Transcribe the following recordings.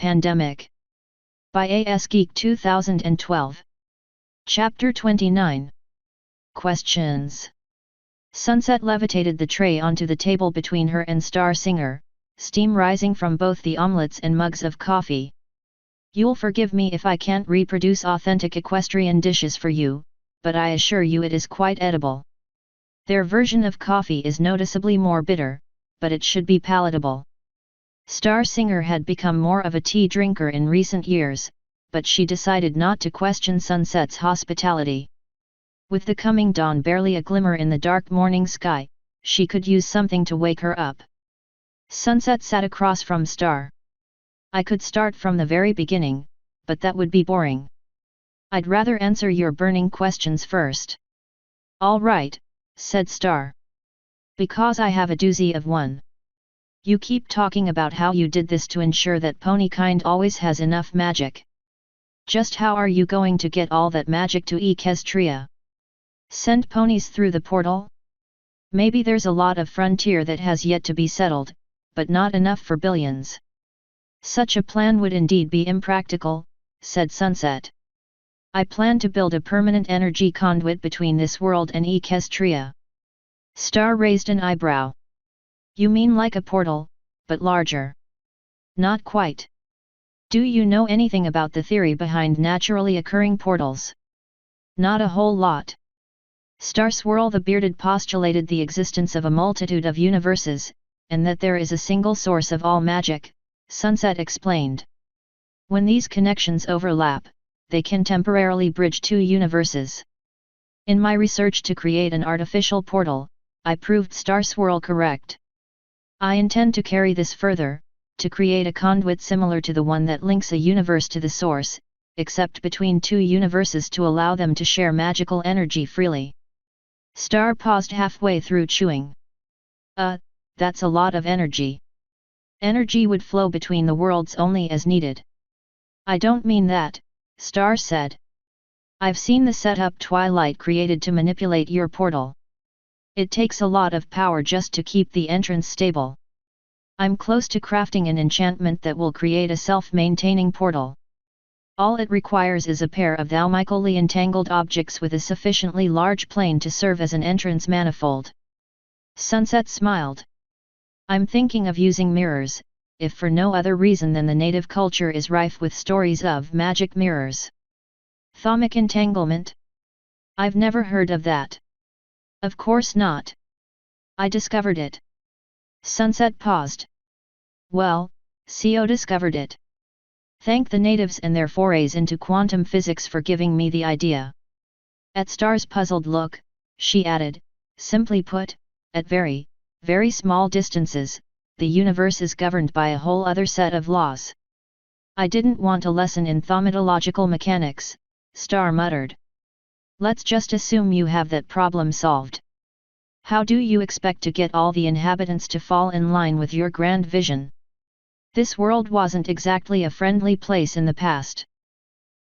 Pandemic. By A.S. Geek 2012. Chapter 29. Questions. Sunset levitated the tray onto the table between her and Star Singer, steam rising from both the omelets and mugs of coffee. You'll forgive me if I can't reproduce authentic equestrian dishes for you, but I assure you it is quite edible. Their version of coffee is noticeably more bitter, but it should be palatable. Star Singer had become more of a tea drinker in recent years, but she decided not to question Sunset's hospitality. With the coming dawn barely a glimmer in the dark morning sky, she could use something to wake her up. Sunset sat across from Star. I could start from the very beginning, but that would be boring. I'd rather answer your burning questions first. All right, said Star. Because I have a doozy of one. You keep talking about how you did this to ensure that ponykind always has enough magic. Just how are you going to get all that magic to Equestria? Send ponies through the portal? Maybe there's a lot of frontier that has yet to be settled, but not enough for billions. Such a plan would indeed be impractical, said Sunset. I plan to build a permanent energy conduit between this world and Equestria. Star raised an eyebrow. You mean like a portal, but larger? Not quite. Do you know anything about the theory behind naturally occurring portals? Not a whole lot. Star Swirl the Bearded postulated the existence of a multitude of universes, and that there is a single source of all magic, Sunset explained. When these connections overlap, they can temporarily bridge two universes. In my research to create an artificial portal, I proved Star Swirl correct. I intend to carry this further, to create a conduit similar to the one that links a universe to the source, except between two universes to allow them to share magical energy freely. Star paused halfway through chewing. That's a lot of energy. Energy would flow between the worlds only as needed. I don't mean that, Star said. I've seen the setup Twilight created to manipulate your portal. It takes a lot of power just to keep the entrance stable. I'm close to crafting an enchantment that will create a self-maintaining portal. All it requires is a pair of thaumatically entangled objects with a sufficiently large plane to serve as an entrance manifold. Sunset smiled. I'm thinking of using mirrors, if for no other reason than the native culture is rife with stories of magic mirrors. Thaumic entanglement? I've never heard of that. Of course not. I discovered it. Sunset paused. Well, CO discovered it. Thank the natives and their forays into quantum physics for giving me the idea. At Star's puzzled look, she added, simply put, at very, very small distances, the universe is governed by a whole other set of laws. I didn't want a lesson in thaumatological mechanics, Star muttered. Let's just assume you have that problem solved. How do you expect to get all the inhabitants to fall in line with your grand vision? This world wasn't exactly a friendly place in the past.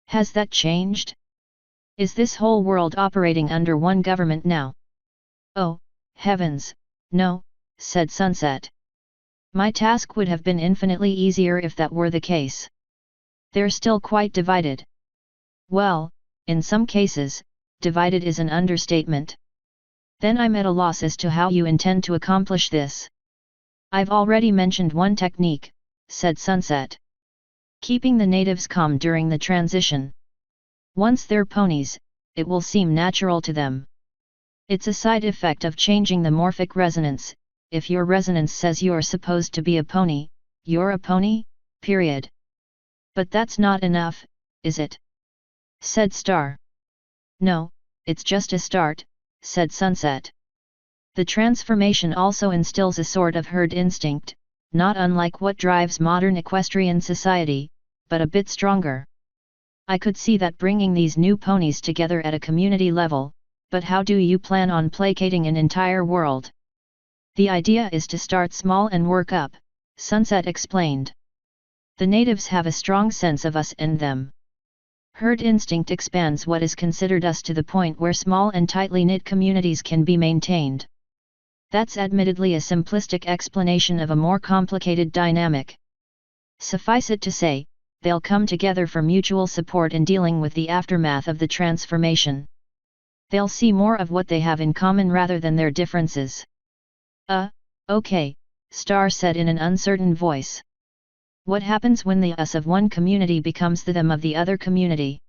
Has that changed? Is this whole world operating under one government now? Oh, heavens, no, said Sunset. My task would have been infinitely easier if that were the case. They're still quite divided. Well, in some cases, divided is an understatement. Then I'm at a loss as to how you intend to accomplish this. I've already mentioned one technique, said Sunset. Keeping the natives calm during the transition. Once they're ponies, it will seem natural to them. It's a side effect of changing the morphic resonance. If your resonance says you're supposed to be a pony, you're a pony, period. But that's not enough, is it? Said Star. No, it's just a start, said Sunset. The transformation also instills a sort of herd instinct, not unlike what drives modern equestrian society, but a bit stronger. I could see that bringing these new ponies together at a community level, but how do you plan on placating an entire world? The idea is to start small and work up, Sunset explained. The natives have a strong sense of us and them. Herd instinct expands what is considered us to the point where small and tightly knit communities can be maintained. That's admittedly a simplistic explanation of a more complicated dynamic. Suffice it to say, they'll come together for mutual support in dealing with the aftermath of the transformation. They'll see more of what they have in common rather than their differences. Okay, Star said in an uncertain voice. What happens when the us of one community becomes the them of the other community?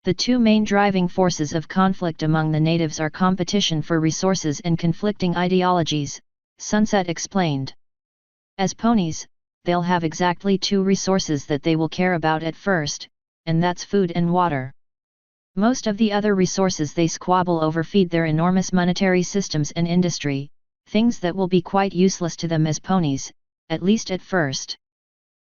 The two main driving forces of conflict among the natives are competition for resources and conflicting ideologies, Sunset explained. As ponies, they'll have exactly two resources that they will care about at first, and that's food and water. Most of the other resources they squabble over feed their enormous monetary systems and industry, things that will be quite useless to them as ponies, at least at first.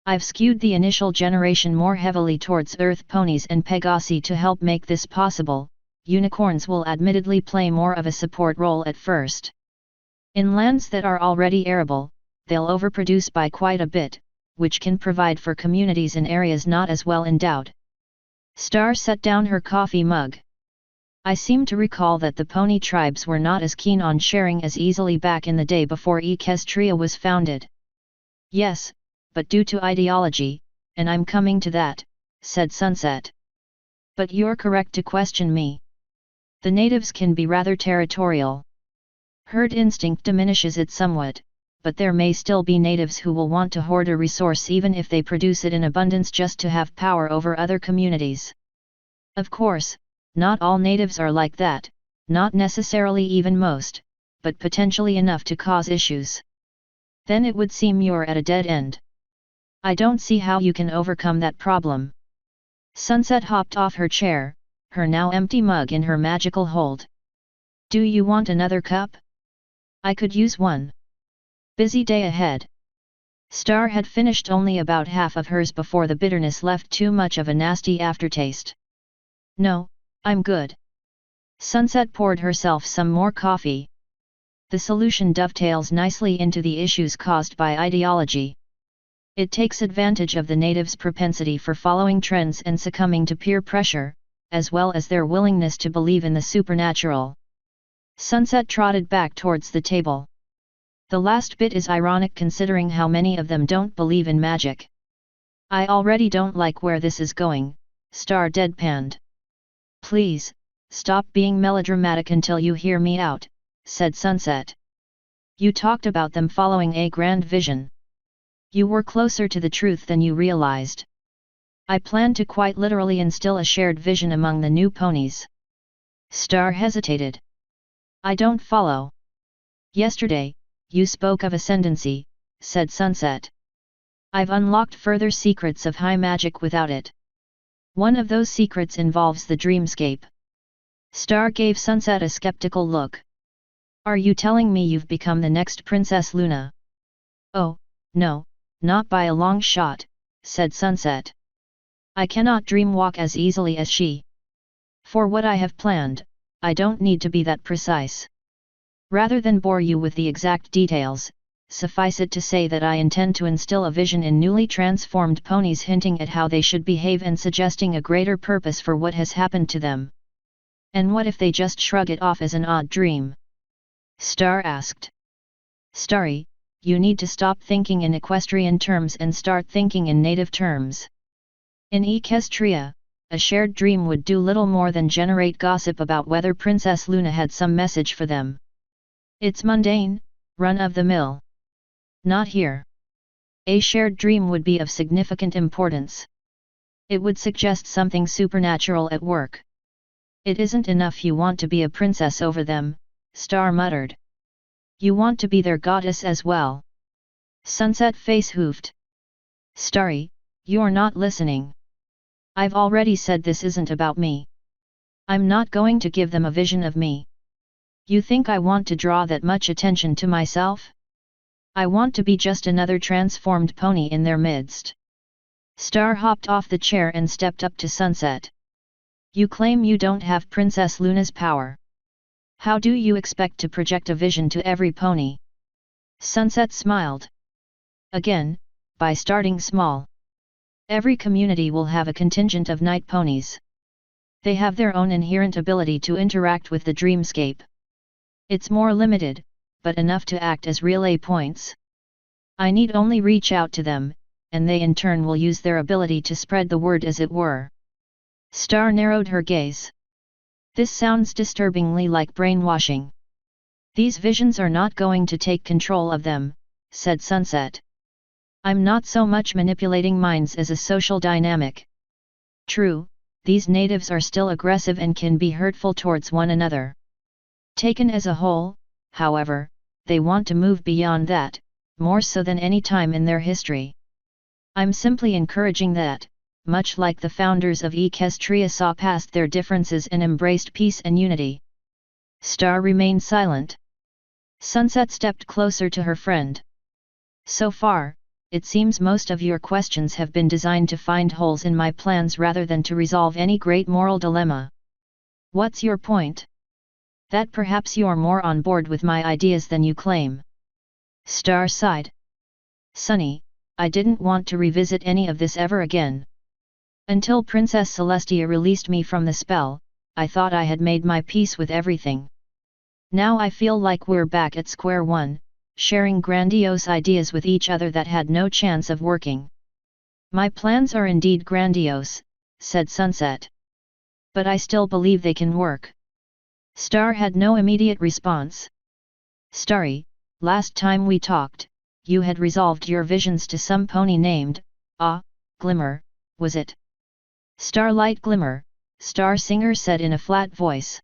I've skewed the initial generation more heavily towards Earth ponies and Pegasi to help make this possible. Unicorns will admittedly play more of a support role at first. In lands that are already arable, they'll overproduce by quite a bit, which can provide for communities in areas not as well endowed. Star set down her coffee mug. I seem to recall that the pony tribes were not as keen on sharing as easily back in the day before Equestria was founded. Yes, but due to ideology, and I'm coming to that, said Sunset. But you're correct to question me. The natives can be rather territorial. Herd instinct diminishes it somewhat, but there may still be natives who will want to hoard a resource even if they produce it in abundance just to have power over other communities. Of course, not all natives are like that, not necessarily even most, but potentially enough to cause issues. Then it would seem you're at a dead end. I don't see how you can overcome that problem. Sunset hopped off her chair, her now empty mug in her magical hold. Do you want another cup? I could use one. Busy day ahead. Star had finished only about half of hers before the bitterness left too much of a nasty aftertaste. No, I'm good. Sunset poured herself some more coffee. The solution dovetails nicely into the issues caused by ideology. It takes advantage of the natives' propensity for following trends and succumbing to peer pressure, as well as their willingness to believe in the supernatural. Sunset trotted back towards the table. The last bit is ironic considering how many of them don't believe in magic. I already don't like where this is going, Star deadpanned. Please, stop being melodramatic until you hear me out, said Sunset. You talked about them following a grand vision. You were closer to the truth than you realized. I plan to quite literally instill a shared vision among the new ponies. Star hesitated. I don't follow. Yesterday, you spoke of ascendancy, said Sunset. I've unlocked further secrets of high magic without it. One of those secrets involves the dreamscape. Star gave Sunset a skeptical look. Are you telling me you've become the next Princess Luna? Oh, no, not by a long shot, said Sunset. I cannot dreamwalk as easily as she. For what I have planned, I don't need to be that precise. Rather than bore you with the exact details, suffice it to say that I intend to instill a vision in newly transformed ponies hinting at how they should behave and suggesting a greater purpose for what has happened to them. And what if they just shrug it off as an odd dream? Star asked. Starry, you need to stop thinking in equestrian terms and start thinking in native terms. In Equestria, a shared dream would do little more than generate gossip about whether Princess Luna had some message for them. It's mundane, run-of-the-mill. Not here. A shared dream would be of significant importance. It would suggest something supernatural at work. It isn't enough you want to be a princess over them, Star muttered. You want to be their goddess as well. Sunset face hoofed. Starry, you're not listening. I've already said this isn't about me. I'm not going to give them a vision of me. You think I want to draw that much attention to myself? I want to be just another transformed pony in their midst. Star hopped off the chair and stepped up to Sunset. You claim you don't have Princess Luna's power. How do you expect to project a vision to every pony? Sunset smiled. Again, by starting small. Every community will have a contingent of night ponies. They have their own inherent ability to interact with the dreamscape. It's more limited, but enough to act as relay points. I need only reach out to them, and they in turn will use their ability to spread the word as it were. Star narrowed her gaze. This sounds disturbingly like brainwashing. These visions are not going to take control of them, said Sunset. I'm not so much manipulating minds as a social dynamic. True, these natives are still aggressive and can be hurtful towards one another. Taken as a whole, however, they want to move beyond that, more so than any time in their history. I'm simply encouraging that, much like the founders of Equestria saw past their differences and embraced peace and unity. Star remained silent. Sunset stepped closer to her friend. So far, it seems most of your questions have been designed to find holes in my plans rather than to resolve any great moral dilemma. What's your point? That perhaps you're more on board with my ideas than you claim. Star sighed. Sunny, I didn't want to revisit any of this ever again. Until Princess Celestia released me from the spell, I thought I had made my peace with everything. Now I feel like we're back at square one, sharing grandiose ideas with each other that had no chance of working. My plans are indeed grandiose, said Sunset. But I still believe they can work. Star had no immediate response. Starry, last time we talked, you had resolved your visions to some pony named, Glimmer, was it? Starlight Glimmer, Star Singer said in a flat voice.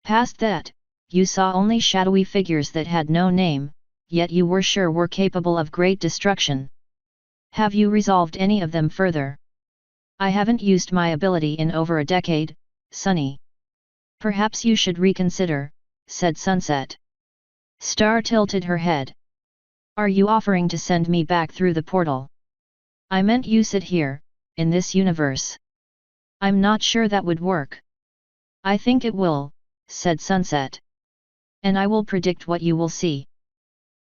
Past that, you saw only shadowy figures that had no name, yet you were sure were capable of great destruction. Have you resolved any of them further? I haven't used my ability in over a decade, Sunny. Perhaps you should reconsider, said Sunset. Star tilted her head. Are you offering to send me back through the portal? I meant you sit here, in this universe. I'm not sure that would work. I think it will, said Sunset. And I will predict what you will see.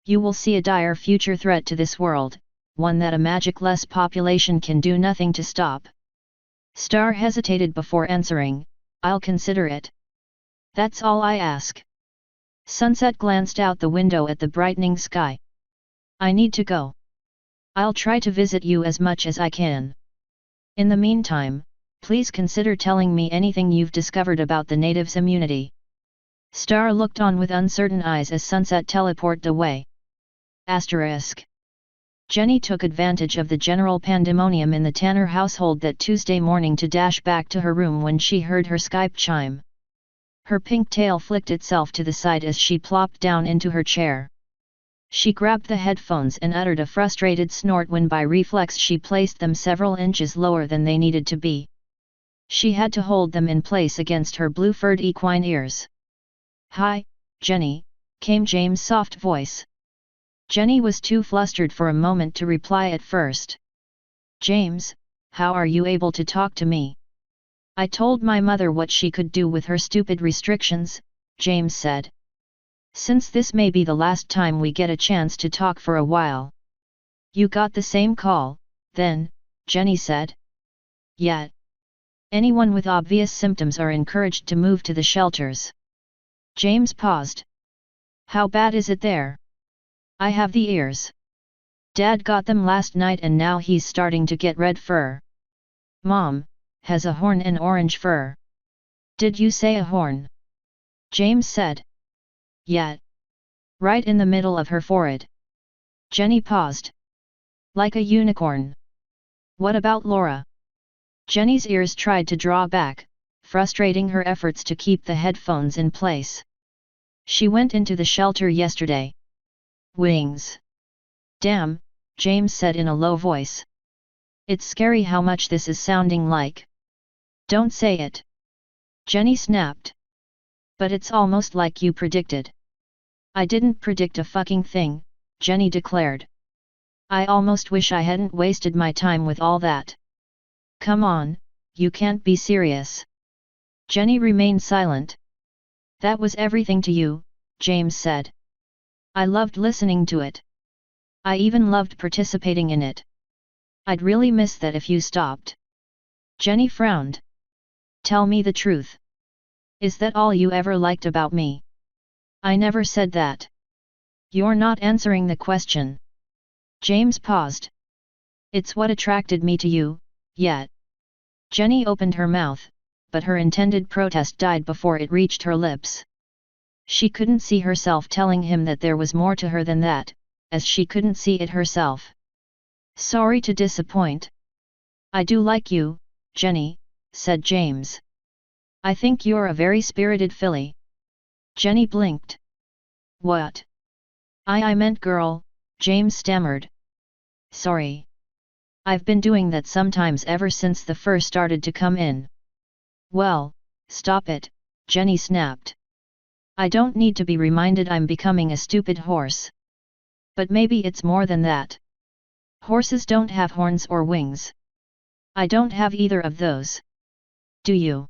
You will see a dire future threat to this world, one that a magic-less population can do nothing to stop. Star hesitated before answering, I'll consider it. That's all I ask. Sunset glanced out the window at the brightening sky. I need to go. I'll try to visit you as much as I can. In the meantime, please consider telling me anything you've discovered about the natives' immunity. Star looked on with uncertain eyes as Sunset teleported away. Asterisk. Jenny took advantage of the general pandemonium in the Tanner household that Tuesday morning to dash back to her room when she heard her Skype chime. Her pink tail flicked itself to the side as she plopped down into her chair. She grabbed the headphones and uttered a frustrated snort when by reflex she placed them several inches lower than they needed to be. She had to hold them in place against her blue-furred equine ears. Hi, Jenny, came James' soft voice. Jenny was too flustered for a moment to reply at first. James, how are you able to talk to me? I told my mother what she could do with her stupid restrictions, James said. Since this may be the last time we get a chance to talk for a while. You got the same call, then, Jenny said. Yet. Anyone with obvious symptoms are encouraged to move to the shelters. James paused. How bad is it there? I have the ears. Dad got them last night and now he's starting to get red fur. Mom has a horn and orange fur. Did you say a horn? James said. Yet. Right in the middle of her forehead. Jenny paused. Like a unicorn. What about Laura? Jenny's ears tried to draw back, frustrating her efforts to keep the headphones in place. She went into the shelter yesterday. Wings. Damn, James said in a low voice. It's scary how much this is sounding like. Don't say it. Jenny snapped. But it's almost like you predicted. I didn't predict a fucking thing, Jenny declared. I almost wish I hadn't wasted my time with all that. Come on, you can't be serious. Jenny remained silent. That was everything to you, James said. I loved listening to it. I even loved participating in it. I'd really miss that if you stopped. Jenny frowned. Tell me the truth. Is that all you ever liked about me? I never said that. You're not answering the question. James paused. It's what attracted me to you, yet. Jenny opened her mouth, but her intended protest died before it reached her lips. She couldn't see herself telling him that there was more to her than that, as she couldn't see it herself. Sorry to disappoint. I do like you, Jenny, said James. I think you're a very spirited filly. Jenny blinked. What? I meant girl, James stammered. Sorry. I've been doing that sometimes ever since the fur started to come in. Well, stop it, Jenny snapped. I don't need to be reminded I'm becoming a stupid horse. But maybe it's more than that. Horses don't have horns or wings. I don't have either of those. Do you?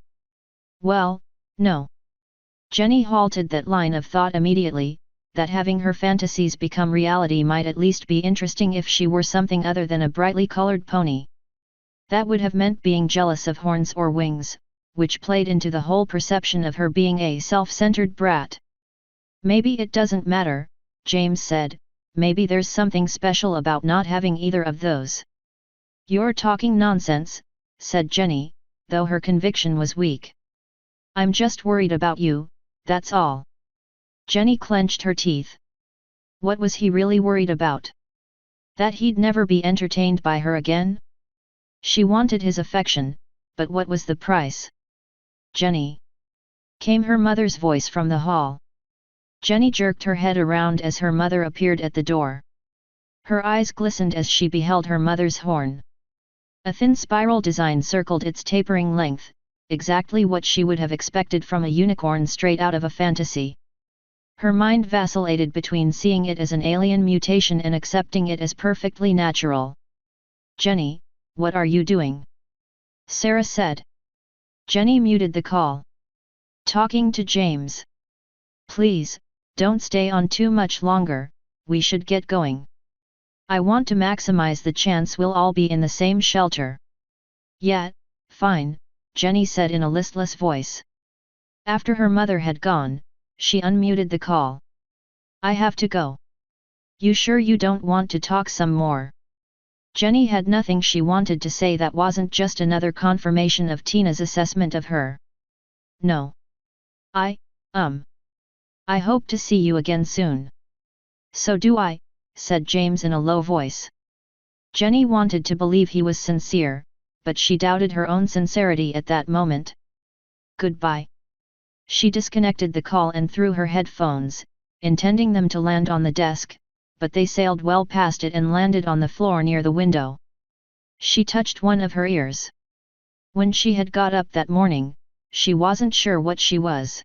Well, no. Jenny halted that line of thought immediately, that having her fantasies become reality might at least be interesting if she were something other than a brightly colored pony. That would have meant being jealous of horns or wings, which played into the whole perception of her being a self-centered brat. Maybe it doesn't matter, James said, maybe there's something special about not having either of those. You're talking nonsense, said Jenny, though her conviction was weak. I'm just worried about you, that's all. Jenny clenched her teeth. What was he really worried about? That he'd never be entertained by her again? She wanted his affection, but what was the price? Jenny! Came her mother's voice from the hall. Jenny jerked her head around as her mother appeared at the door. Her eyes glistened as she beheld her mother's horn. A thin spiral design circled its tapering length, exactly what she would have expected from a unicorn straight out of a fantasy. Her mind vacillated between seeing it as an alien mutation and accepting it as perfectly natural. Jenny, what are you doing? Sarah said. Jenny muted the call. Talking to James. Please, don't stay on too much longer, we should get going. I want to maximize the chance we'll all be in the same shelter. Yeah, fine, Jenny said in a listless voice. After her mother had gone, she unmuted the call. I have to go. You sure you don't want to talk some more? Jenny had nothing she wanted to say that wasn't just another confirmation of Tina's assessment of her. No. I hope to see you again soon. So do I, said James in a low voice. Jenny wanted to believe he was sincere, but she doubted her own sincerity at that moment. Goodbye. She disconnected the call and threw her headphones, intending them to land on the desk, but they sailed well past it and landed on the floor near the window. She touched one of her ears. When she had got up that morning, she wasn't sure what she was.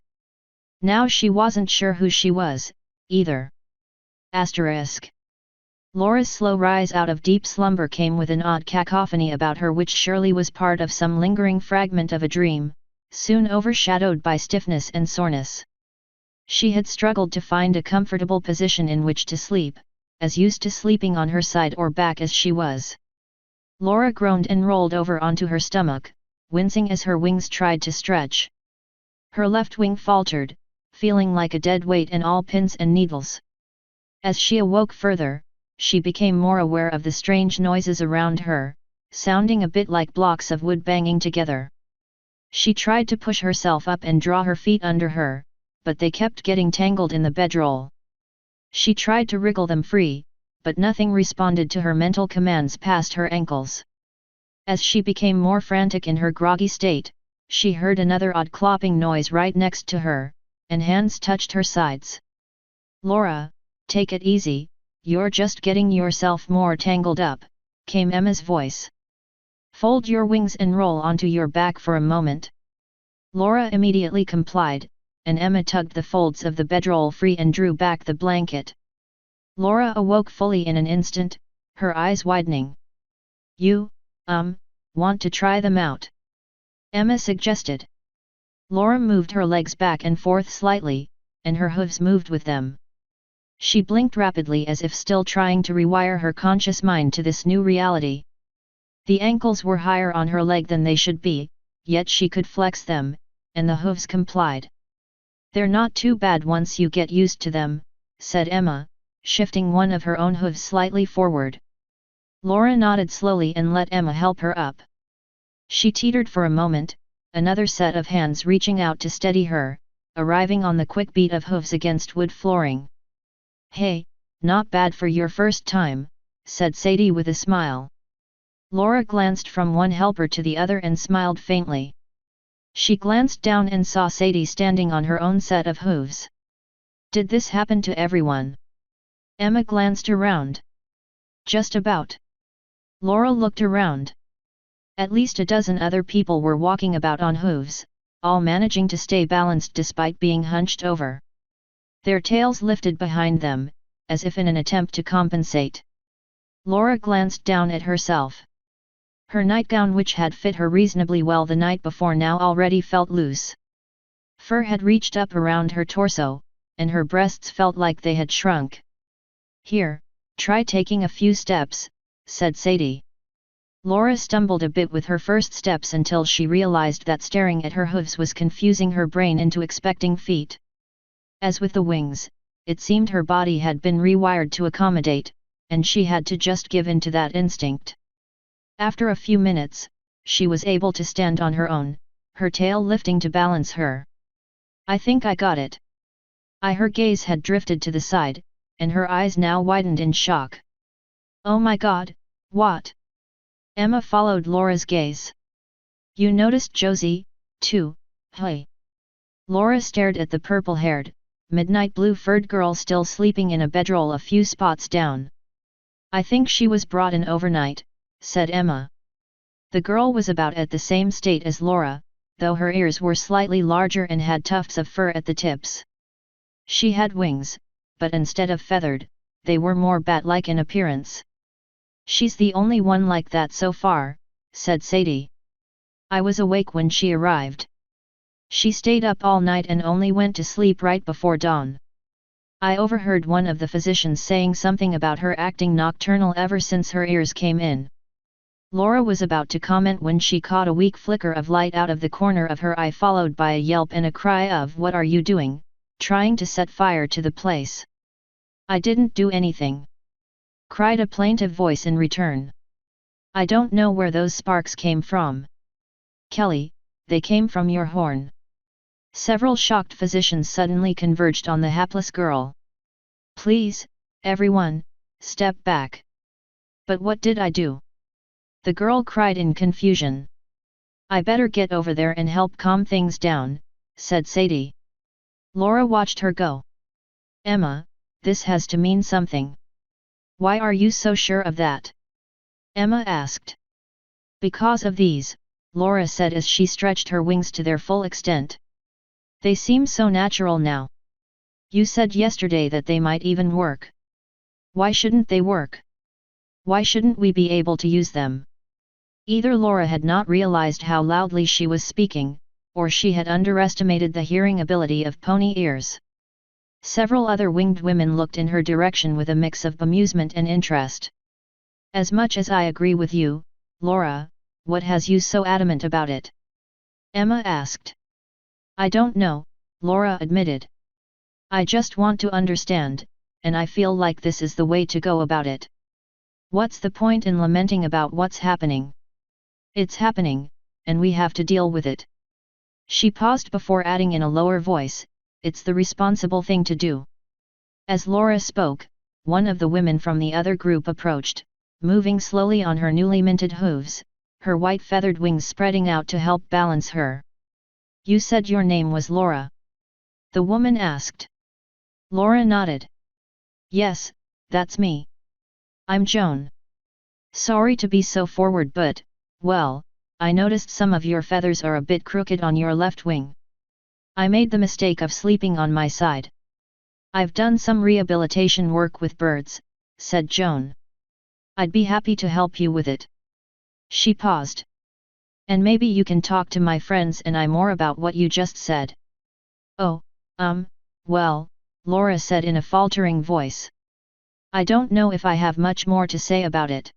Now she wasn't sure who she was, either. Asterisk. Laura's slow rise out of deep slumber came with an odd cacophony about her which surely was part of some lingering fragment of a dream, soon overshadowed by stiffness and soreness. She had struggled to find a comfortable position in which to sleep, as used to sleeping on her side or back as she was. Laura groaned and rolled over onto her stomach, wincing as her wings tried to stretch. Her left wing faltered, feeling like a dead weight and all pins and needles. As she awoke further, she became more aware of the strange noises around her, sounding a bit like blocks of wood banging together. She tried to push herself up and draw her feet under her, but they kept getting tangled in the bedroll. She tried to wriggle them free, but nothing responded to her mental commands past her ankles. As she became more frantic in her groggy state, she heard another odd clopping noise right next to her, and hands touched her sides. Laura, take it easy, you're just getting yourself more tangled up, came Emma's voice. Fold your wings and roll onto your back for a moment. Laura immediately complied, and Emma tugged the folds of the bedroll free and drew back the blanket. Laura awoke fully in an instant, her eyes widening. You, want to try them out? Emma suggested. Laura moved her legs back and forth slightly, and her hooves moved with them. She blinked rapidly as if still trying to rewire her conscious mind to this new reality. The ankles were higher on her leg than they should be, yet she could flex them, and the hooves complied. They're not too bad once you get used to them, said Emma, shifting one of her own hooves slightly forward. Laura nodded slowly and let Emma help her up. She teetered for a moment, another set of hands reaching out to steady her, arriving on the quick beat of hooves against wood flooring. "Hey, not bad for your first time," said Sadie with a smile. Laura glanced from one helper to the other and smiled faintly. She glanced down and saw Sadie standing on her own set of hooves. Did this happen to everyone? Emma glanced around. Just about. Laura looked around. At least a dozen other people were walking about on hooves, all managing to stay balanced despite being hunched over. Their tails lifted behind them, as if in an attempt to compensate. Laura glanced down at herself. Her nightgown, which had fit her reasonably well the night before, now already felt loose. Fur had reached up around her torso, and her breasts felt like they had shrunk. "Here, try taking a few steps," said Sadie. Laura stumbled a bit with her first steps until she realized that staring at her hooves was confusing her brain into expecting feet. As with the wings, it seemed her body had been rewired to accommodate, and she had to just give in to that instinct. After a few minutes, she was able to stand on her own, her tail lifting to balance her. "I think I got it." Her gaze had drifted to the side, and her eyes now widened in shock. "Oh my God, what?" Emma followed Laura's gaze. "You noticed Josie, too, hey?" Laura stared at the purple-haired, midnight blue-furred girl still sleeping in a bedroll a few spots down. "I think she was brought in overnight," said Emma. The girl was about at the same state as Laura, though her ears were slightly larger and had tufts of fur at the tips. She had wings, but instead of feathered, they were more bat-like in appearance. "She's the only one like that so far," said Sadie. "I was awake when she arrived. She stayed up all night and only went to sleep right before dawn. I overheard one of the physicians saying something about her acting nocturnal ever since her ears came in." Laura was about to comment when she caught a weak flicker of light out of the corner of her eye, followed by a yelp and a cry of "What are you doing?" trying to set fire to the place. "I didn't do anything," cried a plaintive voice in return. "I don't know where those sparks came from." "Kelly, they came from your horn." Several shocked physicians suddenly converged on the hapless girl. "Please, everyone, step back." "But what did I do?" the girl cried in confusion. "I better get over there and help calm things down," said Sadie. Laura watched her go. "Emma, this has to mean something." "Why are you so sure of that?" Emma asked. "Because of these," Laura said as she stretched her wings to their full extent. "They seem so natural now. You said yesterday that they might even work. Why shouldn't they work? Why shouldn't we be able to use them?" Either Laura had not realized how loudly she was speaking, or she had underestimated the hearing ability of pony ears. Several other winged women looked in her direction with a mix of bemusement and interest. "As much as I agree with you, Laura, what has you so adamant about it?" Emma asked. "I don't know," Laura admitted. "I just want to understand, and I feel like this is the way to go about it. What's the point in lamenting about what's happening? It's happening, and we have to deal with it." She paused before adding in a lower voice, "It's the responsible thing to do." As Laura spoke, one of the women from the other group approached, moving slowly on her newly minted hooves, her white feathered wings spreading out to help balance her. "You said your name was Laura?" the woman asked. Laura nodded. "Yes, that's me. I'm Joan. Sorry to be so forward, but, well, I noticed some of your feathers are a bit crooked on your left wing. I made the mistake of sleeping on my side. I've done some rehabilitation work with birds," said Joan. "I'd be happy to help you with it." She paused. "And maybe you can talk to my friends and I more about what you just said." "Oh, well," Laura said in a faltering voice. "I don't know if I have much more to say about it."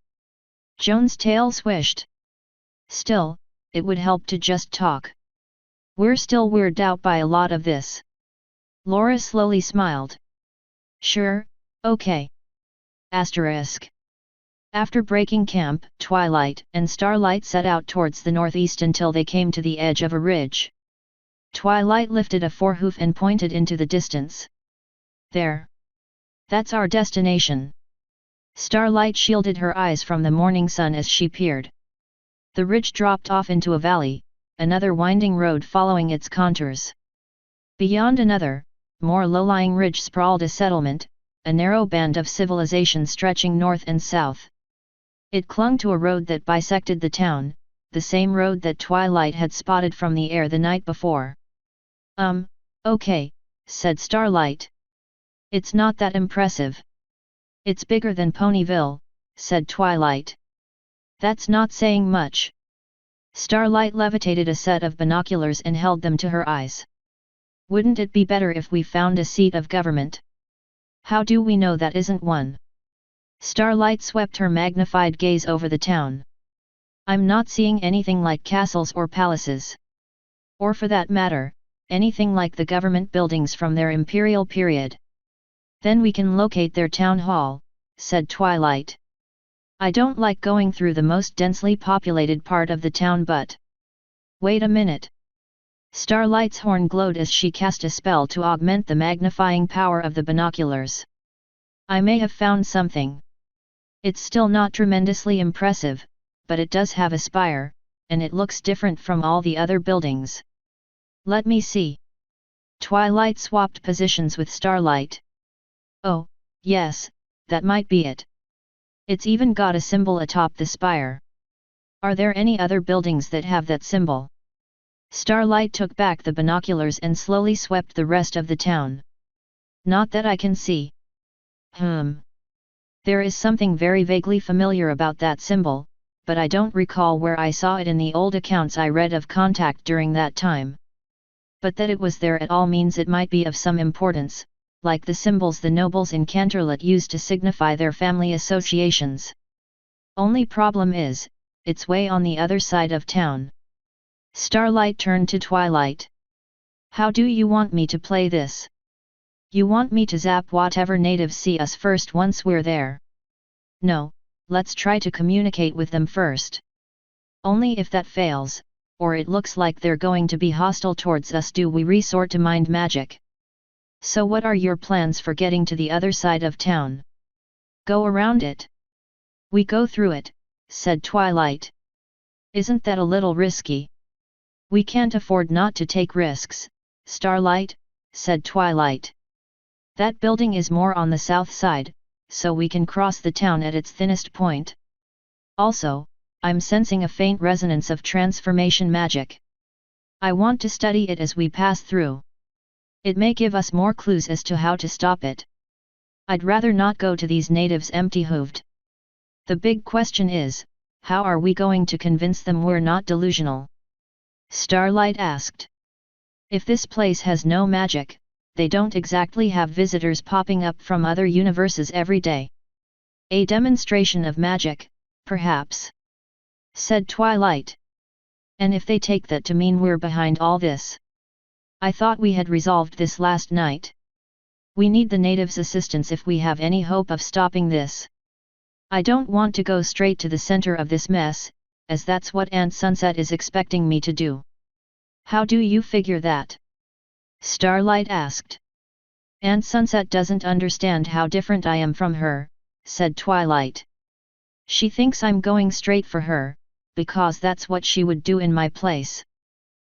Joan's tail swished. "Still, it would help to just talk. We're still weirded out by a lot of this." Laura slowly smiled. "Sure, okay. Asterisk. After breaking camp, Twilight and Starlight set out towards the northeast until they came to the edge of a ridge. Twilight lifted a forehoof and pointed into the distance. There. That's our destination. Starlight shielded her eyes from the morning sun as she peered. The ridge dropped off into a valley, another winding road following its contours. Beyond another, more low-lying ridge sprawled a settlement, a narrow band of civilization stretching north and south. It clung to a road that bisected the town, the same road that Twilight had spotted from the air the night before. Okay, said Starlight. It's not that impressive. It's bigger than Ponyville, said Twilight. That's not saying much. Starlight levitated a set of binoculars and held them to her eyes. Wouldn't it be better if we found a seat of government? How do we know that isn't one? Starlight swept her magnified gaze over the town. I'm not seeing anything like castles or palaces. Or for that matter, anything like the government buildings from their imperial period. Then we can locate their town hall, said Twilight. I don't like going through the most densely populated part of the town, but... Wait a minute. Starlight's horn glowed as she cast a spell to augment the magnifying power of the binoculars. I may have found something. It's still not tremendously impressive, but it does have a spire, and it looks different from all the other buildings. Let me see. Twilight swapped positions with Starlight. Oh, yes, that might be it. It's even got a symbol atop the spire. Are there any other buildings that have that symbol? Starlight took back the binoculars and slowly swept the rest of the town. Not that I can see. There is something very vaguely familiar about that symbol, but I don't recall where I saw it in the old accounts I read of contact during that time. But that it was there at all means it might be of some importance, like the symbols the nobles in Canterlot used to signify their family associations. Only problem is, it's way on the other side of town. Starlight turned to Twilight. How do you want me to play this? You want me to zap whatever natives see us first once we're there? No, let's try to communicate with them first. Only if that fails, or it looks like they're going to be hostile towards us, do we resort to mind magic. So what are your plans for getting to the other side of town? Go around it. We go through it, said Twilight. Isn't that a little risky? We can't afford not to take risks, Starlight, said Twilight. That building is more on the south side, so we can cross the town at its thinnest point. Also, I'm sensing a faint resonance of transformation magic. I want to study it as we pass through. It may give us more clues as to how to stop it. I'd rather not go to these natives empty-hooved. The big question is, how are we going to convince them we're not delusional? Starlight asked. If this place has no magic, they don't exactly have visitors popping up from other universes every day. A demonstration of magic, perhaps, said Twilight. And if they take that to mean we're behind all this? I thought we had resolved this last night. We need the natives' assistance if we have any hope of stopping this. I don't want to go straight to the center of this mess, as that's what Aunt Sunset is expecting me to do. How do you figure that? Starlight asked. Aunt Sunset doesn't understand how different I am from her, said Twilight. She thinks I'm going straight for her, because that's what she would do in my place.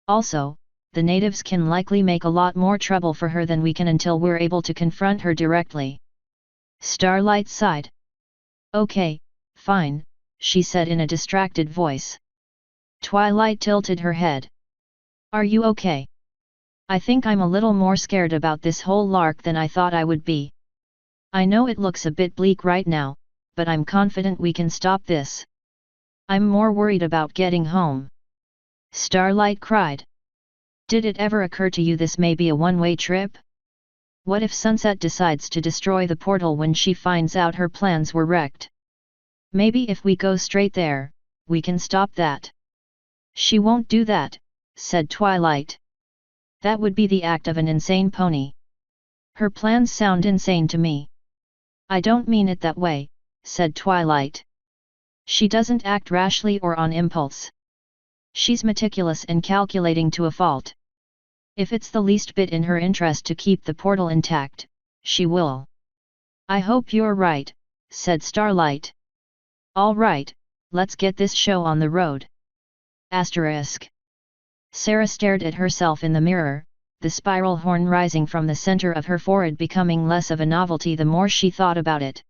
Also, the natives can likely make a lot more trouble for her than we can until we're able to confront her directly. Starlight sighed. Okay, fine, she said in a distracted voice. Twilight tilted her head. Are you okay? I think I'm a little more scared about this whole lark than I thought I would be. I know it looks a bit bleak right now, but I'm confident we can stop this. I'm more worried about getting home. Starlight cried. Did it ever occur to you this may be a one-way trip? What if Sunset decides to destroy the portal when she finds out her plans were wrecked? Maybe if we go straight there, we can stop that. She won't do that, said Twilight. That would be the act of an insane pony. Her plans sound insane to me. I don't mean it that way, said Twilight. She doesn't act rashly or on impulse. She's meticulous and calculating to a fault. If it's the least bit in her interest to keep the portal intact, she will. I hope you're right, said Starlight. All right, let's get this show on the road. Asterisk. Sarah stared at herself in the mirror, the spiral horn rising from the center of her forehead becoming less of a novelty the more she thought about it.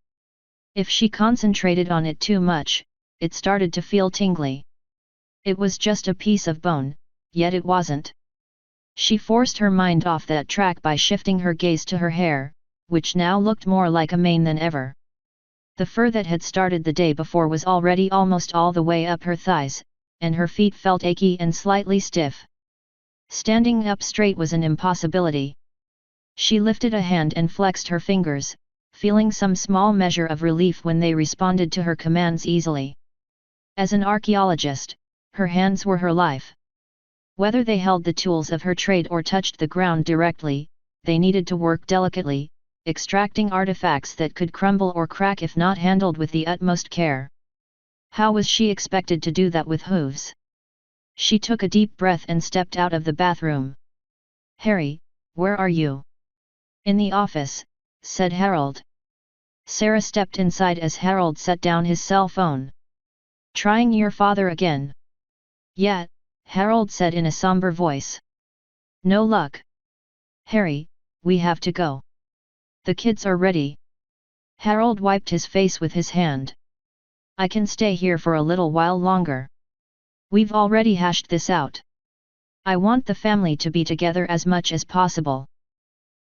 If she concentrated on it too much, it started to feel tingly. It was just a piece of bone, yet it wasn't. She forced her mind off that track by shifting her gaze to her hair, which now looked more like a mane than ever. The fur that had started the day before was already almost all the way up her thighs, and her feet felt achy and slightly stiff. Standing up straight was an impossibility. She lifted a hand and flexed her fingers, feeling some small measure of relief when they responded to her commands easily. As an archaeologist, her hands were her life. Whether they held the tools of her trade or touched the ground directly, they needed to work delicately, extracting artifacts that could crumble or crack if not handled with the utmost care. How was she expected to do that with hooves? She took a deep breath and stepped out of the bathroom. Harry, where are you? In the office, said Harold. Sarah stepped inside as Harold set down his cell phone. Trying your father again? Yeah, Harold said in a somber voice. No luck. Harry, we have to go. The kids are ready. Harold wiped his face with his hand. I can stay here for a little while longer. We've already hashed this out. I want the family to be together as much as possible.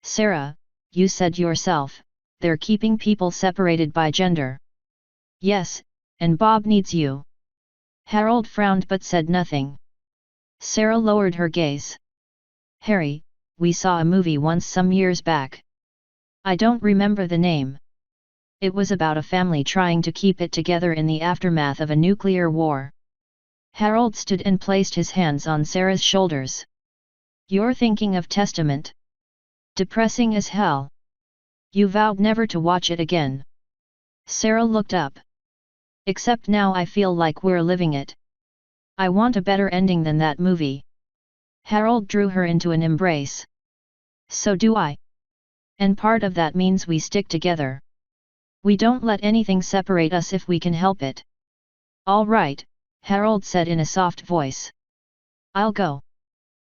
Sarah, you said yourself, they're keeping people separated by gender. Yes, and Bob needs you. Harold frowned but said nothing. Sarah lowered her gaze. Harry, we saw a movie once some years back. I don't remember the name. It was about a family trying to keep it together in the aftermath of a nuclear war. Harold stood and placed his hands on Sarah's shoulders. You're thinking of Testament? Depressing as hell. You vowed never to watch it again. Sarah looked up. Except now I feel like we're living it. I want a better ending than that movie. Harold drew her into an embrace. So do I. And part of that means we stick together. We don't let anything separate us if we can help it. All right, Harold said in a soft voice. I'll go.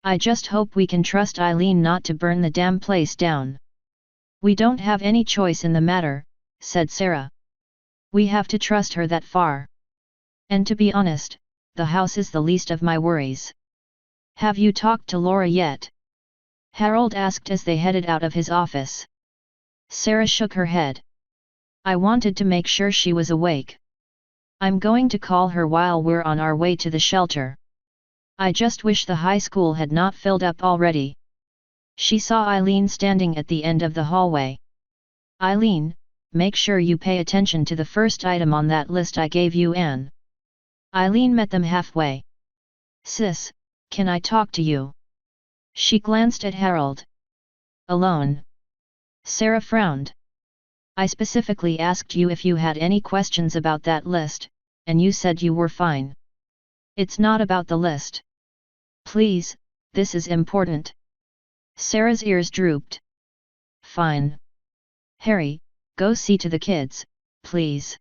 I just hope we can trust Eileen not to burn the damn place down. We don't have any choice in the matter, said Sarah. We have to trust her that far. And to be honest, the house is the least of my worries. Have you talked to Laura yet? Harold asked as they headed out of his office. Sarah shook her head. I wanted to make sure she was awake. I'm going to call her while we're on our way to the shelter. I just wish the high school had not filled up already. She saw Eileen standing at the end of the hallway. Eileen, make sure you pay attention to the first item on that list I gave you, Anne. Eileen met them halfway. Sis, can I talk to you? She glanced at Harold. Alone? Sarah frowned. I specifically asked you if you had any questions about that list, and you said you were fine. It's not about the list. Please, this is important. Sarah's ears drooped. Fine. Harry, go see to the kids, please.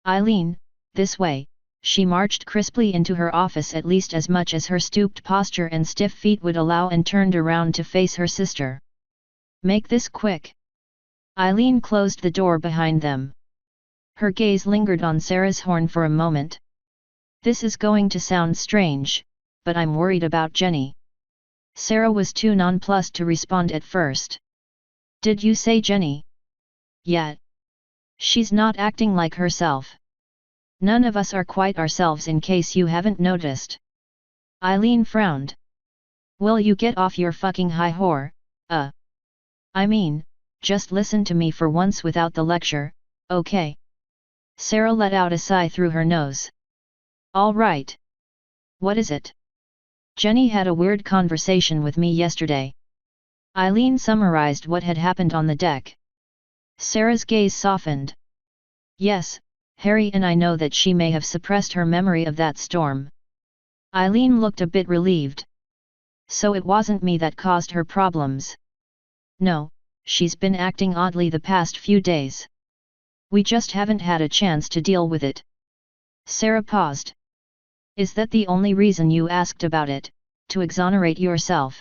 Eileen, this way. She marched crisply into her office at least as much as her stooped posture and stiff feet would allow and turned around to face her sister. Make this quick. Eileen closed the door behind them. Her gaze lingered on Sarah's horn for a moment. This is going to sound strange, but I'm worried about Jenny. Sarah was too nonplussed to respond at first. Did you say Jenny? Yeah. She's not acting like herself. None of us are quite ourselves in case you haven't noticed. Eileen frowned. Will you get off your fucking high whore? I mean, just listen to me for once without the lecture, okay? Sarah let out a sigh through her nose. All right. What is it? Jenny had a weird conversation with me yesterday. Eileen summarized what had happened on the deck. Sarah's gaze softened. Yes, Harry and I know that she may have suppressed her memory of that storm. Eileen looked a bit relieved. So it wasn't me that caused her problems. No, she's been acting oddly the past few days. We just haven't had a chance to deal with it. Sarah paused. Is that the only reason you asked about it, to exonerate yourself?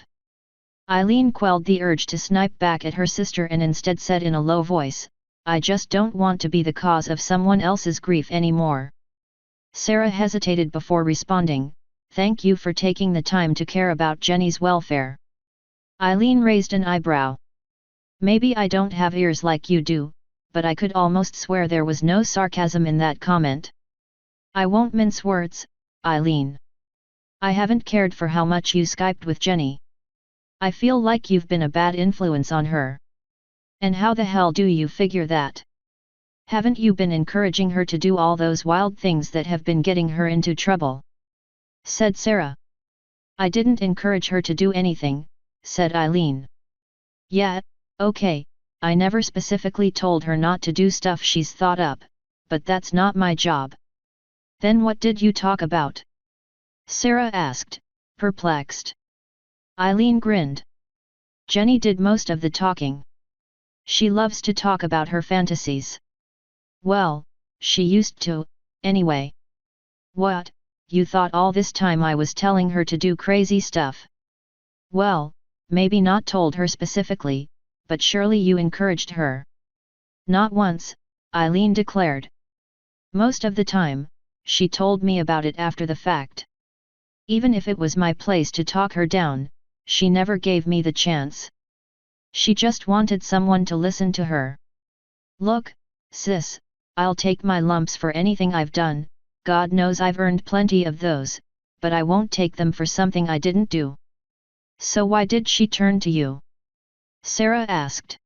Eileen quelled the urge to snipe back at her sister and instead said in a low voice, I just don't want to be the cause of someone else's grief anymore. Sarah hesitated before responding, thank you for taking the time to care about Jenny's welfare. Eileen raised an eyebrow. Maybe I don't have ears like you do, but I could almost swear there was no sarcasm in that comment. I won't mince words, Eileen. I haven't cared for how much you Skyped with Jenny. I feel like you've been a bad influence on her. And how the hell do you figure that? Haven't you been encouraging her to do all those wild things that have been getting her into trouble? Said Sarah. I didn't encourage her to do anything, said Eileen. Yeah, okay, I never specifically told her not to do stuff she's thought up, but that's not my job. Then what did you talk about? Sarah asked, perplexed. Eileen grinned. Jenny did most of the talking. She loves to talk about her fantasies. Well, she used to, anyway. What, you thought all this time I was telling her to do crazy stuff? Well, maybe not told her specifically, but surely you encouraged her. Not once, Eileen declared. Most of the time, she told me about it after the fact. Even if it was my place to talk her down, she never gave me the chance. She just wanted someone to listen to her. Look, sis, I'll take my lumps for anything I've done, God knows I've earned plenty of those, but I won't take them for something I didn't do. So why did she turn to you? Sarah asked.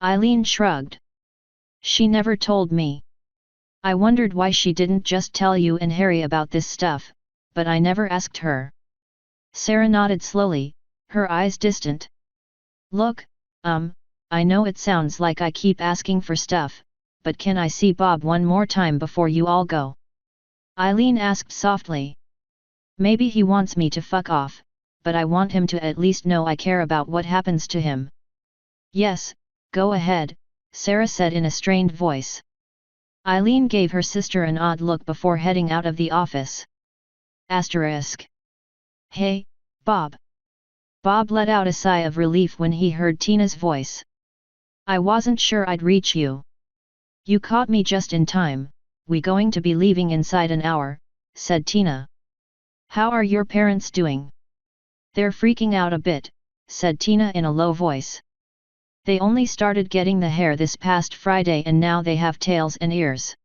Eileen shrugged. She never told me. I wondered why she didn't just tell you and Harry about this stuff, but I never asked her. Sarah nodded slowly, her eyes distant. Look, I know it sounds like I keep asking for stuff, but can I see Bob one more time before you all go? Eileen asked softly. Maybe he wants me to fuck off, but I want him to at least know I care about what happens to him. Yes, go ahead, Sarah said in a strained voice. Eileen gave her sister an odd look before heading out of the office. Asterisk. Hey, Bob. Bob let out a sigh of relief when he heard Tina's voice. I wasn't sure I'd reach you. You caught me just in time, we going to be leaving inside an hour, said Tina. How are your parents doing? They're freaking out a bit, said Tina in a low voice. They only started getting the hair this past Friday and now they have tails and ears.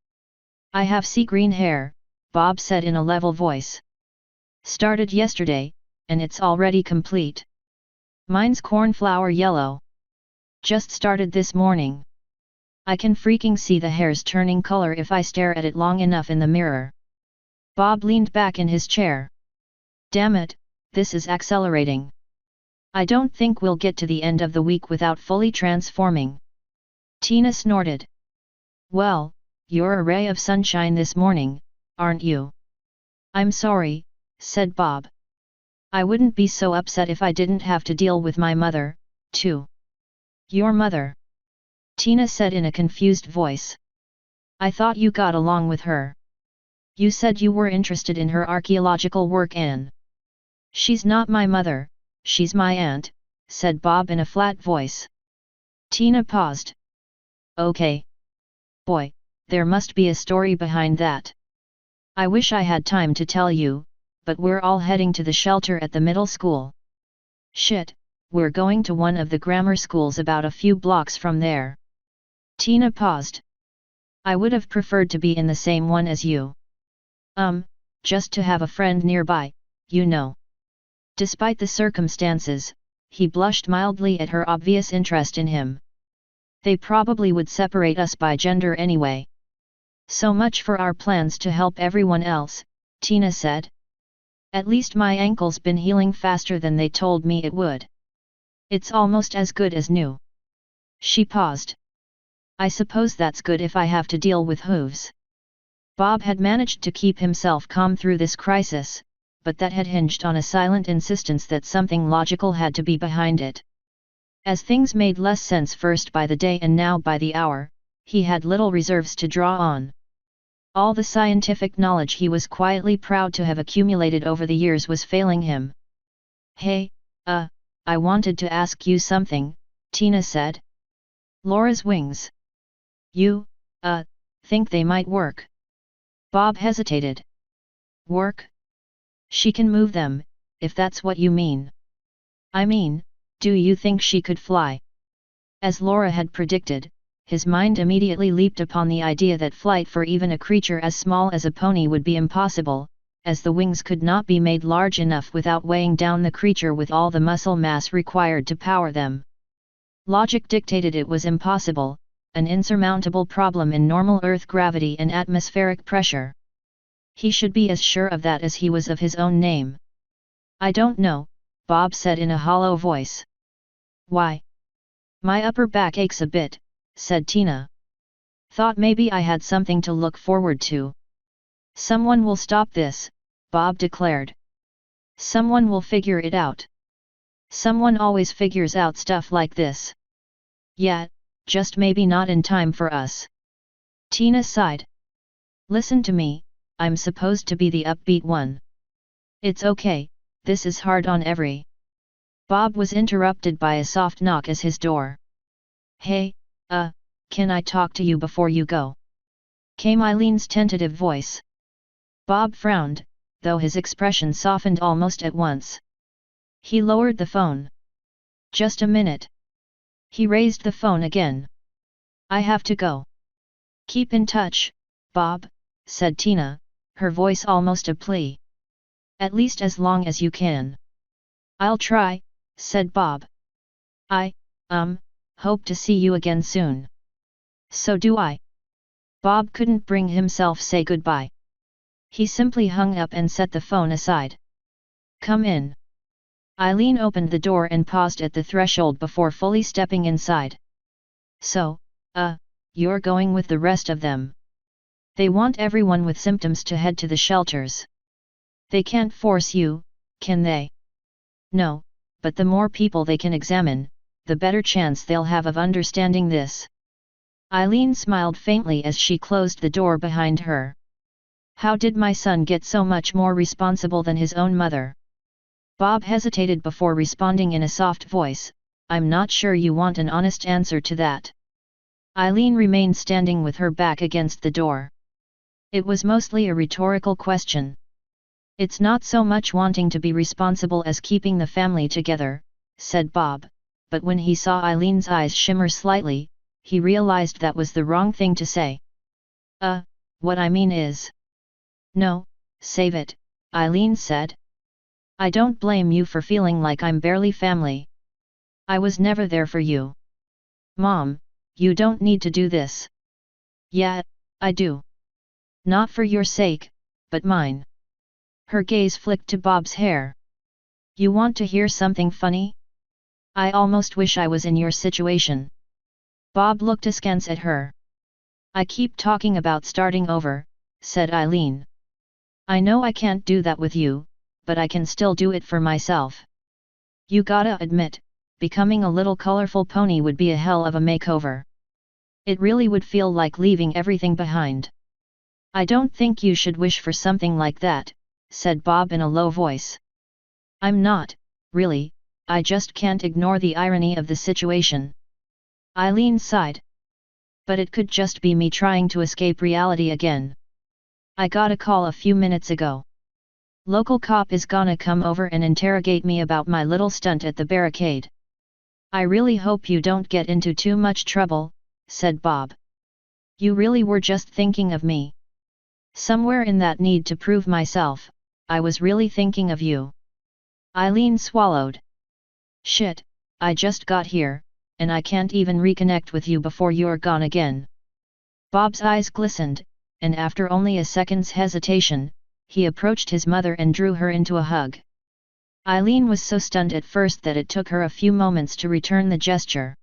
I have sea green hair, Bob said in a level voice. Started yesterday, and it's already complete. Mine's cornflower yellow. Just started this morning. I can freaking see the hairs turning color if I stare at it long enough in the mirror. Bob leaned back in his chair. Damn it, this is accelerating. I don't think we'll get to the end of the week without fully transforming. Tina snorted. Well, you're a ray of sunshine this morning, aren't you? I'm sorry, said Bob. I wouldn't be so upset if I didn't have to deal with my mother, too. Your mother? Tina said in a confused voice. I thought you got along with her. You said you were interested in her archaeological work, Anne. She's not my mother, she's my aunt, said Bob in a flat voice. Tina paused. Okay. Boy, there must be a story behind that. I wish I had time to tell you, but we're all heading to the shelter at the middle school. Shit, we're going to one of the grammar schools about a few blocks from there. Tina paused. I would have preferred to be in the same one as you. Just to have a friend nearby, you know. Despite the circumstances, he blushed mildly at her obvious interest in him. They probably would separate us by gender anyway. So much for our plans to help everyone else, Tina said. At least my ankle's been healing faster than they told me it would. It's almost as good as new. She paused. I suppose that's good if I have to deal with hooves. Bob had managed to keep himself calm through this crisis, but that had hinged on a silent insistence that something logical had to be behind it. As things made less sense first by the day and now by the hour, he had little reserves to draw on. All the scientific knowledge he was quietly proud to have accumulated over the years was failing him. "Hey, I wanted to ask you something," Tina said. "Laura's wings. You, think they might work?" Bob hesitated. "Work? She can move them, if that's what you mean." "I mean, do you think she could fly?" As Laura had predicted, his mind immediately leaped upon the idea that flight for even a creature as small as a pony would be impossible, as the wings could not be made large enough without weighing down the creature with all the muscle mass required to power them. Logic dictated it was impossible, an insurmountable problem in normal Earth gravity and atmospheric pressure. He should be as sure of that as he was of his own name. "I don't know," Bob said in a hollow voice. "Why?" "My upper back aches a bit," said Tina. "Thought maybe I had something to look forward to." "Someone will stop this," Bob declared. "Someone will figure it out. Someone always figures out stuff like this. Yeah, just maybe not in time for us." Tina sighed. "Listen to me, I'm supposed to be the upbeat one." "It's okay, this is hard on every." Bob was interrupted by a soft knock as his door. "Hey, can I talk to you before you go?" came Eileen's tentative voice. Bob frowned, though his expression softened almost at once. He lowered the phone. "Just a minute." He raised the phone again. "I have to go." "Keep in touch, Bob," said Tina, her voice almost a plea. "At least as long as you can." "I'll try," said Bob. "I, hope to see you again soon." "So do I." Bob couldn't bring himself say goodbye. He simply hung up and set the phone aside. "Come in." Eileen opened the door and paused at the threshold before fully stepping inside. "So, you're going with the rest of them? They want everyone with symptoms to head to the shelters. They can't force you, can they?" "No, but the more people they can examine, the better chance they'll have of understanding this." Eileen smiled faintly as she closed the door behind her. "How did my son get so much more responsible than his own mother?" Bob hesitated before responding in a soft voice, "I'm not sure you want an honest answer to that." Eileen remained standing with her back against the door. It was mostly a rhetorical question. "It's not so much wanting to be responsible as keeping the family together," said Bob, but when he saw Eileen's eyes shimmer slightly, he realized that was the wrong thing to say. What I mean is..." "No, save it," Eileen said. "I don't blame you for feeling like I'm barely family. I was never there for you. Mom, you don't need to do this." "Yeah, I do. Not for your sake, but mine." Her gaze flicked to Bob's hair. "You want to hear something funny? I almost wish I was in your situation." Bob looked askance at her. "I keep talking about starting over," said Eileen. "I know I can't do that with you, but I can still do it for myself. You gotta admit, becoming a little colorful pony would be a hell of a makeover. It really would feel like leaving everything behind." "I don't think you should wish for something like that," said Bob in a low voice. "I'm not, really, I just can't ignore the irony of the situation." Eileen sighed. "But it could just be me trying to escape reality again. I got a call a few minutes ago. Local cop is gonna come over and interrogate me about my little stunt at the barricade. I really hope you don't get into too much trouble," said Bob. "You really were just thinking of me. Somewhere in that need to prove myself, I was really thinking of you." Eileen swallowed. "Shit, I just got here, and I can't even reconnect with you before you're gone again." Bob's eyes glistened, and after only a second's hesitation, he approached his mother and drew her into a hug. Eileen was so stunned at first that it took her a few moments to return the gesture.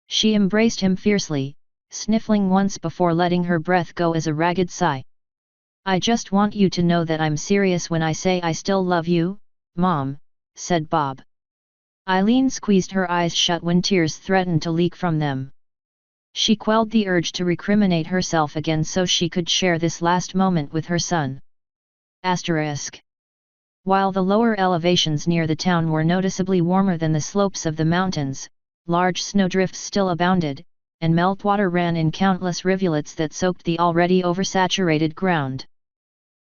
She embraced him fiercely, sniffling once before letting her breath go as a ragged sigh. I just want you to know that I'm serious when I say I still love you, Mom, said Bob. Eileen squeezed her eyes shut when tears threatened to leak from them. She quelled the urge to recriminate herself again so she could share this last moment with her son. Asterisk. While the lower elevations near the town were noticeably warmer than the slopes of the mountains, large snowdrifts still abounded, and meltwater ran in countless rivulets that soaked the already oversaturated ground.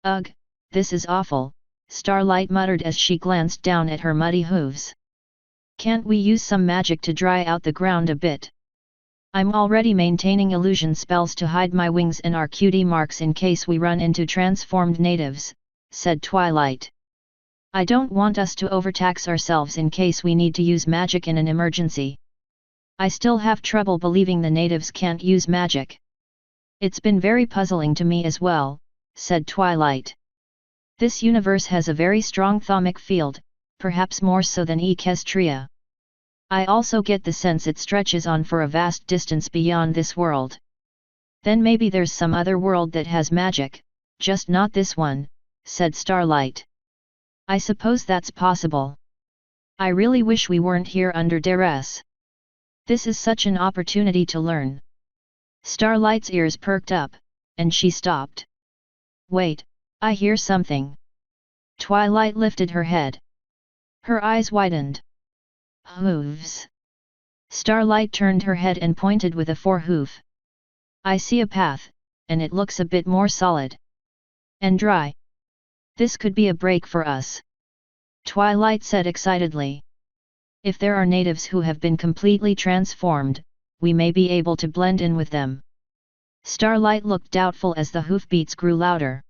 Ugh, this is awful, Starlight muttered as she glanced down at her muddy hooves. Can't we use some magic to dry out the ground a bit? I'm already maintaining illusion spells to hide my wings and our cutie marks in case we run into transformed natives, said Twilight. I don't want us to overtax ourselves in case we need to use magic in an emergency. I still have trouble believing the natives can't use magic. It's been very puzzling to me as well, said Twilight. This universe has a very strong thaumic field, perhaps more so than Equestria. I also get the sense it stretches on for a vast distance beyond this world. Then maybe there's some other world that has magic, just not this one, said Starlight. I suppose that's possible. I really wish we weren't here under duress. This is such an opportunity to learn. Starlight's ears perked up, and she stopped. Wait, I hear something. Twilight lifted her head. Her eyes widened. Hooves. Starlight turned her head and pointed with a forehoof. I see a path, and it looks a bit more solid. And dry. This could be a break for us. Twilight said excitedly. If there are natives who have been completely transformed, we may be able to blend in with them. Starlight looked doubtful as the hoofbeats grew louder.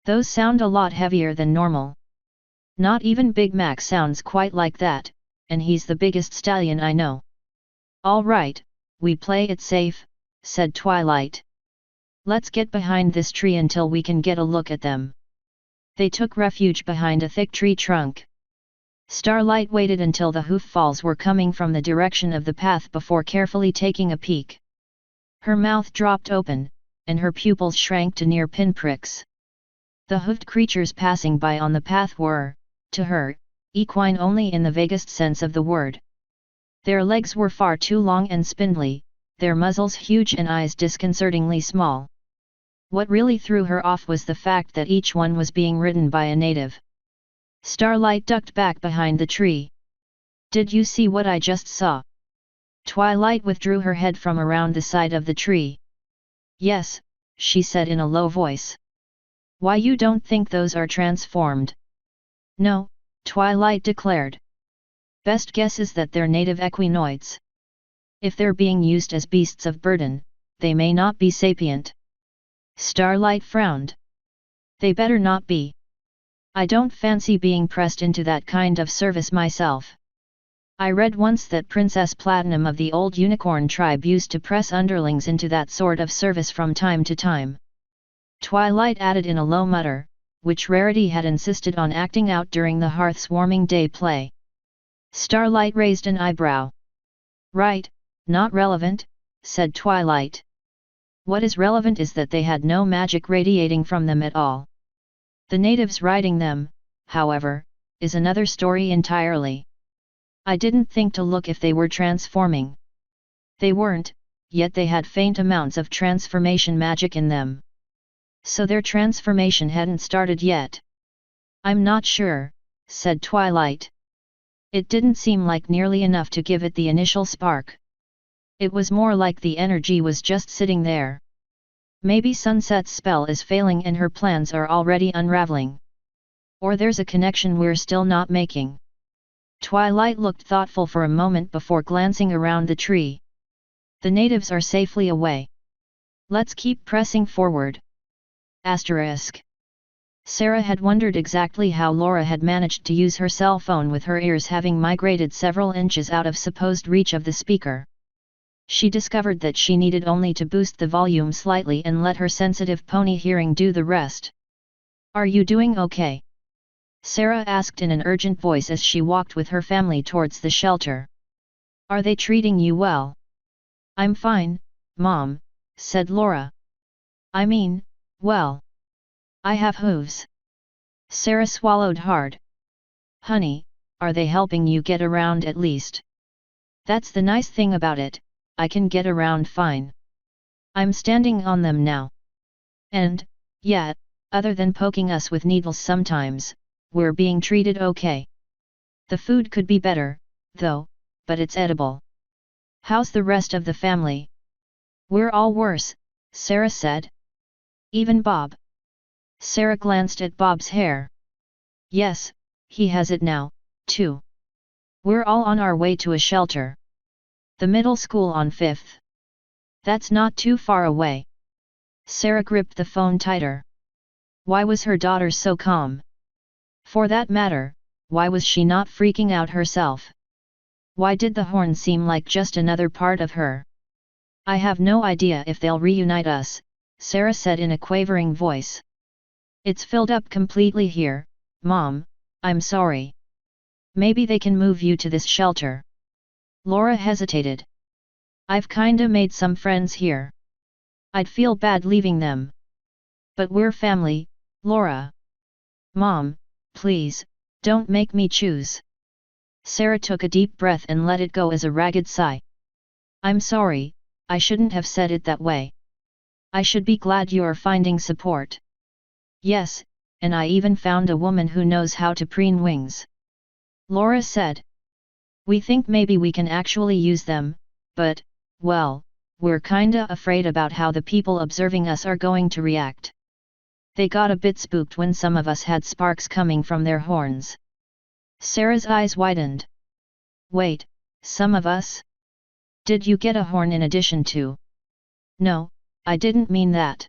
Those sound a lot heavier than normal. Not even Big Mac sounds quite like that, and he's the biggest stallion I know. All right, we play it safe, said Twilight. Let's get behind this tree until we can get a look at them. They took refuge behind a thick tree trunk. Starlight waited until the hoof falls were coming from the direction of the path before carefully taking a peek. Her mouth dropped open, and her pupils shrank to near pinpricks. The hoofed creatures passing by on the path were, to her, equine only in the vaguest sense of the word. Their legs were far too long and spindly, their muzzles huge and eyes disconcertingly small. What really threw her off was the fact that each one was being ridden by a native. Starlight ducked back behind the tree. Did you see what I just saw? Twilight withdrew her head from around the side of the tree. Yes, she said in a low voice. Why, you don't think those are transformed? No, Twilight declared. Best guess is that they're native equinoids. If they're being used as beasts of burden, they may not be sapient. Starlight frowned. They better not be. I don't fancy being pressed into that kind of service myself. I read once that Princess Platinum of the old unicorn tribe used to press underlings into that sort of service from time to time. Twilight added in a low mutter, which Rarity had insisted on acting out during the hearth's warming day play. Starlight raised an eyebrow. Right, not relevant, said Twilight. What is relevant is that they had no magic radiating from them at all. The natives riding them, however, is another story entirely. I didn't think to look if they were transforming. They weren't, yet they had faint amounts of transformation magic in them. So their transformation hadn't started yet. I'm not sure, said Twilight. It didn't seem like nearly enough to give it the initial spark. It was more like the energy was just sitting there. Maybe Sunset's spell is failing and her plans are already unraveling. Or there's a connection we're still not making. Twilight looked thoughtful for a moment before glancing around the tree. The natives are safely away. Let's keep pressing forward. Asterisk. Sarah had wondered exactly how Laura had managed to use her cell phone with her ears having migrated several inches out of supposed reach of the speaker. She discovered that she needed only to boost the volume slightly and let her sensitive pony hearing do the rest. Are you doing okay? Sarah asked in an urgent voice as she walked with her family towards the shelter. Are they treating you well? I'm fine, Mom, said Laura. I mean, well. I have hooves. Sarah swallowed hard. Honey, are they helping you get around at least? That's the nice thing about it, I can get around fine. I'm standing on them now. And, yeah, other than poking us with needles sometimes, we're being treated okay. The food could be better, though, but it's edible. How's the rest of the family? We're all worse, Sarah said. Even Bob. Sarah glanced at Bob's hair. Yes, he has it now, too. We're all on our way to a shelter. The middle school on 5th. That's not too far away. Sarah gripped the phone tighter. Why was her daughter so calm? For that matter, why was she not freaking out herself? Why did the horn seem like just another part of her? I have no idea if they'll reunite us, Sarah said in a quavering voice. It's filled up completely here, Mom, I'm sorry. Maybe they can move you to this shelter. Laura hesitated. I've kinda made some friends here. I'd feel bad leaving them. But we're family, Laura. Mom, please, don't make me choose. Sarah took a deep breath and let it go as a ragged sigh. I'm sorry, I shouldn't have said it that way. I should be glad you're finding support. Yes, and I even found a woman who knows how to preen wings. Laura said. We think maybe we can actually use them, but, well, we're kinda afraid about how the people observing us are going to react. They got a bit spooked when some of us had sparks coming from their horns. Sarah's eyes widened. Wait, some of us? Did you get a horn in addition to? No, I didn't mean that.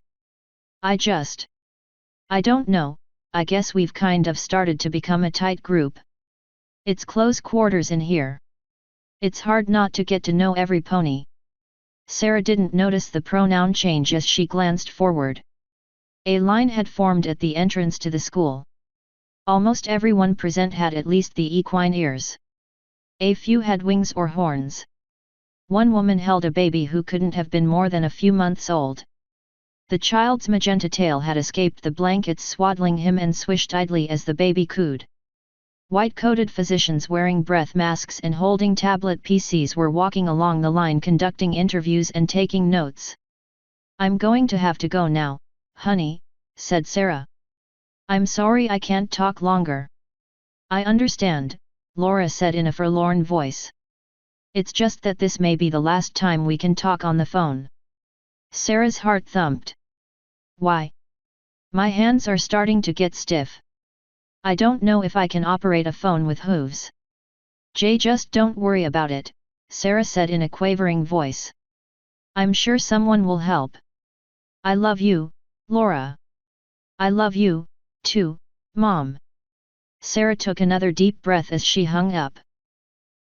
I don't know, I guess we've kind of started to become a tight group. It's close quarters in here. It's hard not to get to know every pony. Sarah didn't notice the pronoun change as she glanced forward. A line had formed at the entrance to the school. Almost everyone present had at least the equine ears. A few had wings or horns. One woman held a baby who couldn't have been more than a few months old. The child's magenta tail had escaped the blankets swaddling him and swished idly as the baby cooed. White-coated physicians wearing breath masks and holding tablet PCs were walking along the line conducting interviews and taking notes. I'm going to have to go now, honey, said Sarah. I'm sorry I can't talk longer. I understand, Laura said in a forlorn voice. It's just that this may be the last time we can talk on the phone. Sarah's heart thumped. Why? My hands are starting to get stiff. I don't know if I can operate a phone with hooves. Just don't worry about it, Sarah said in a quavering voice. I'm sure someone will help. I love you, Laura. I love you, too, Mom. Sarah took another deep breath as she hung up.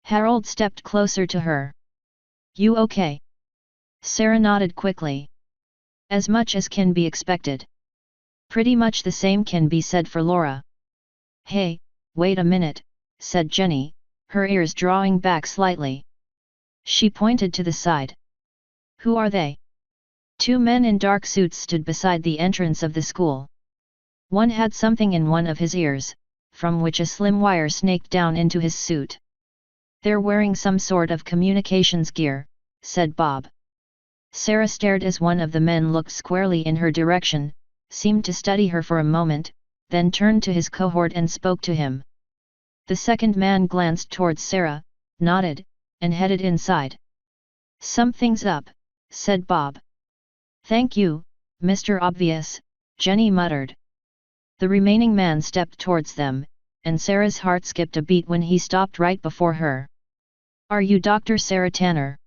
Harold stepped closer to her. You okay? Sarah nodded quickly. As much as can be expected. Pretty much the same can be said for Laura. Hey, wait a minute, said Jenny, her ears drawing back slightly. She pointed to the side. Who are they? Two men in dark suits stood beside the entrance of the school. One had something in one of his ears, from which a slim wire snaked down into his suit. They're wearing some sort of communications gear, said Bob. Sarah stared as one of the men looked squarely in her direction, seemed to study her for a moment, then turned to his cohort and spoke to him. The second man glanced towards Sarah, nodded, and headed inside. Something's up, said Bob. Thank you, Mr. Obvious, Jenny muttered. The remaining man stepped towards them, and Sarah's heart skipped a beat when he stopped right before her. Are you Dr. Sarah Tanner?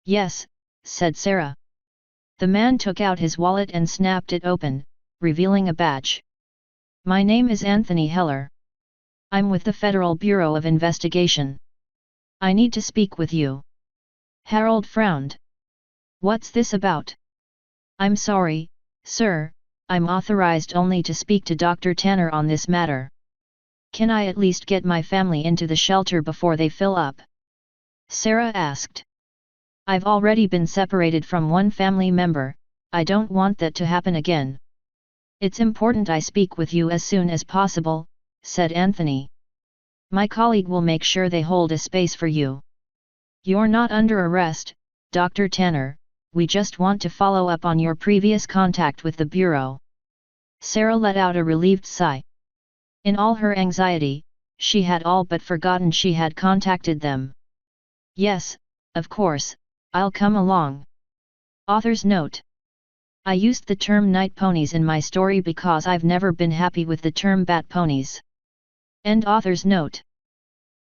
Yes, said Sarah. The man took out his wallet and snapped it open, revealing a badge. My name is Anthony Heller. I'm with the Federal Bureau of Investigation. I need to speak with you. Harold frowned. What's this about? I'm sorry, sir, I'm authorized only to speak to Dr. Tanner on this matter. Can I at least get my family into the shelter before they fill up? Sarah asked. I've already been separated from one family member, I don't want that to happen again. It's important I speak with you as soon as possible, said Anthony. My colleague will make sure they hold a space for you. You're not under arrest, Dr. Tanner, we just want to follow up on your previous contact with the Bureau. Sarah let out a relieved sigh. In all her anxiety, she had all but forgotten she had contacted them. Yes, of course, I'll come along. Author's note. I used the term night ponies in my story because I've never been happy with the term bat ponies. End author's note.